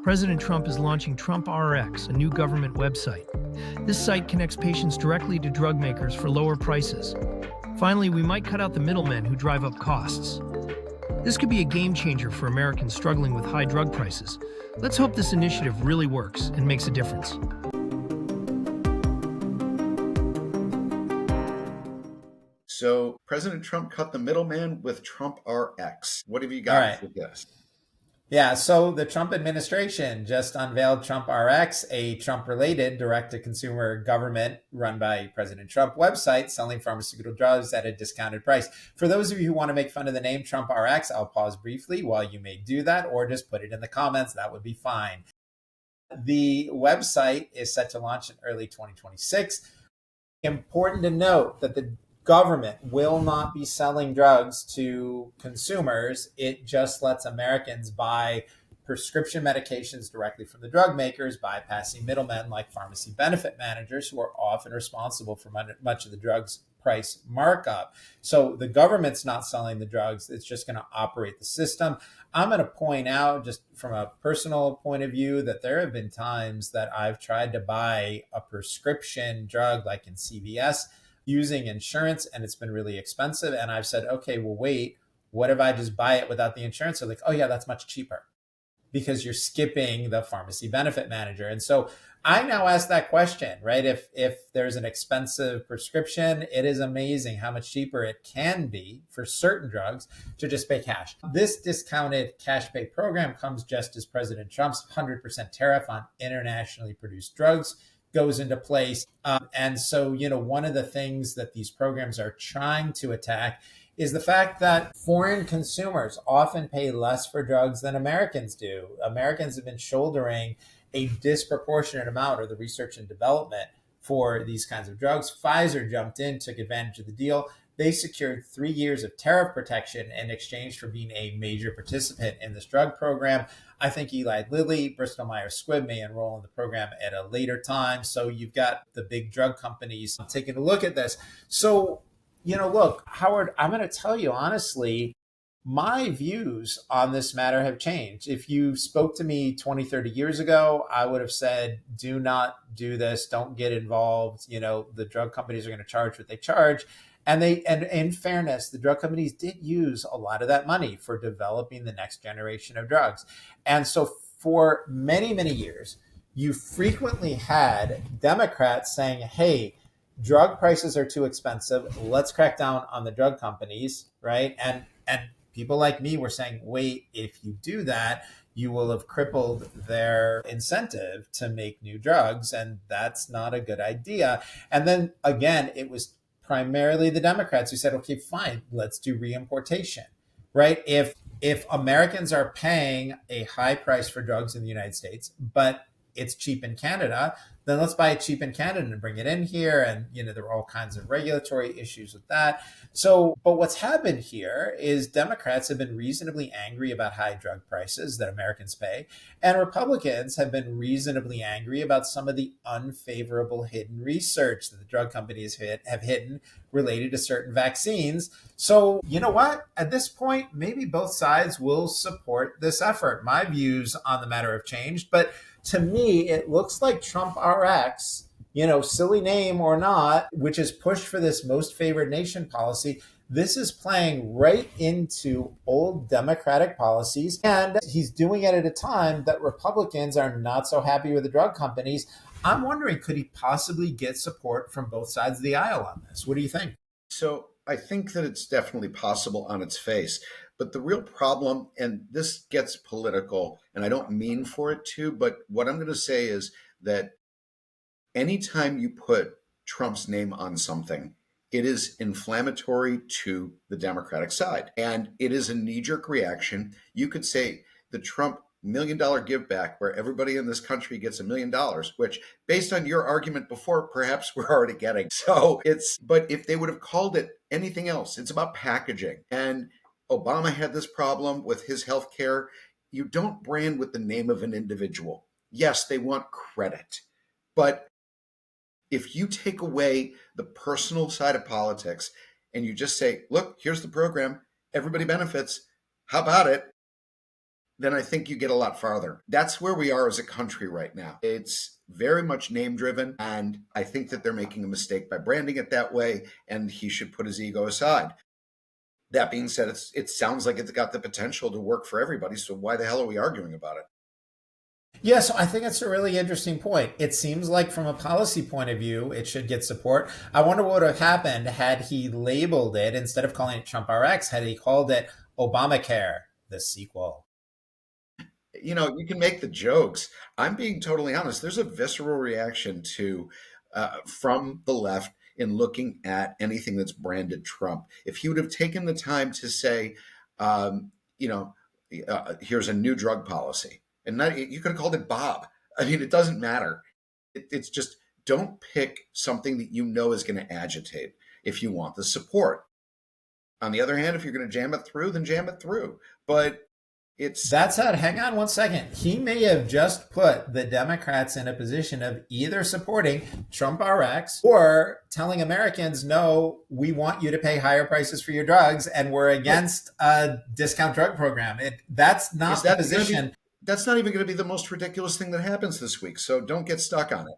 President Trump is launching TrumpRx, a new government website. This site connects patients directly to drug makers for lower prices. Finally, we might cut out the middlemen who drive up costs. This could be a game changer for Americans struggling with high drug prices. Let's hope this initiative really works and makes a difference. So President Trump cut the middleman with TrumpRx. What have you All got right. for this? Yeah, so the Trump administration just unveiled TrumpRx, a Trump-related direct-to-consumer government run by President Trump website selling pharmaceutical drugs at a discounted price. For those of you who want to make fun of the name TrumpRx, I'll pause briefly while you may do that, or just put it in the comments. That would be fine. The website is set to launch in early 2026. Important to note that the government will not be selling drugs to consumers. It just lets Americans buy prescription medications directly from the drug makers, bypassing middlemen like pharmacy benefit managers, who are often responsible for much of the drug's price markup. So the government's not selling the drugs. It's just going to operate the system. I'm going to point out, just from a personal point of view, that there have been times that I've tried to buy a prescription drug like in CVS using insurance, and it's been really expensive. And I've said, okay, well, wait, what if I just buy it without the insurance? They're like, oh yeah, that's much cheaper, because you're skipping the pharmacy benefit manager. And so I now ask that question, right? If there's an expensive prescription, it is amazing how much cheaper it can be for certain drugs to just pay cash. This discounted cash pay program comes just as President Trump's 100% tariff on internationally produced drugs goes into place. And so, one of the things that these programs are trying to attack is the fact that foreign consumers often pay less for drugs than Americans do. Americans have been shouldering a disproportionate amount of the research and development for these kinds of drugs. Pfizer jumped in, took advantage of the deal. They secured 3 years of tariff protection in exchange for being a major participant in this drug program. I think Eli Lilly, Bristol Myers Squibb may enroll in the program at a later time. So you've got the big drug companies taking a look at this. So, look, Howard, I'm going to tell you honestly, my views on this matter have changed. If you spoke to me 20, 30 years ago, I would have said, do not do this. Don't get involved. The drug companies are going to charge what they charge. And in fairness, the drug companies did use a lot of that money for developing the next generation of drugs. And so for many, many years, you frequently had Democrats saying, hey, drug prices are too expensive. Let's crack down on the drug companies, right? And people like me were saying, wait, if you do that, you will have crippled their incentive to make new drugs. And that's not a good idea. And then again, it was primarily the Democrats who said, okay, fine, let's do reimportation, right? If Americans are paying a high price for drugs in the United States, but it's cheap in Canada, then let's buy it cheap in Canada and bring it in here. And, there are all kinds of regulatory issues with that. So, but what's happened here is Democrats have been reasonably angry about high drug prices that Americans pay. And Republicans have been reasonably angry about some of the unfavorable hidden research that the drug companies have hidden related to certain vaccines. So, you know what? At this point, maybe both sides will support this effort. My views on the matter have changed, but to me, it looks like TrumpRx, silly name or not, which is pushed for this most favored nation policy. This is playing right into old Democratic policies, and he's doing it at a time that Republicans are not so happy with the drug companies. I'm wondering, could he possibly get support from both sides of the aisle on this? What do you think? So I think that it's definitely possible on its face. But the real problem, and this gets political, and I don't mean for it to, but what I'm going to say is that anytime you put Trump's name on something, it is inflammatory to the Democratic side. And it is a knee-jerk reaction. You could say the Trump $1 million give back, where everybody in this country gets $1 million, which based on your argument before, perhaps we're already getting. But if they would have called it anything else, it's about packaging. And Obama had this problem with his health care. You don't brand with the name of an individual. Yes, they want credit. But if you take away the personal side of politics and you just say, look, here's the program, everybody benefits, how about it? then I think you get a lot farther. That's where we are as a country right now. It's very much name driven. And I think that they're making a mistake by branding it that way. And he should put his ego aside. That being said, it sounds like it's got the potential to work for everybody. So why the hell are we arguing about it? Yeah, so I think it's a really interesting point. It seems like from a policy point of view, it should get support. I wonder what would have happened had he labeled it, instead of calling it TrumpRx, had he called it Obamacare, the sequel. You know, you can make the jokes. I'm being totally honest. There's a visceral reaction to from the left in looking at anything that's branded Trump. If he would have taken the time to say, you know, here's a new drug policy, and not, you could have called it Bob. I mean, it doesn't matter. It's just, don't pick something that you know is going to agitate if you want the support. On the other hand, if you're going to jam it through, then jam it through. But That's how, hang on one second. He may have just put the Democrats in a position of either supporting TrumpRx or telling Americans, no, we want you to pay higher prices for your drugs and we're against a discount drug program. That's not the position. That's not even going to be the most ridiculous thing that happens this week. So don't get stuck on it.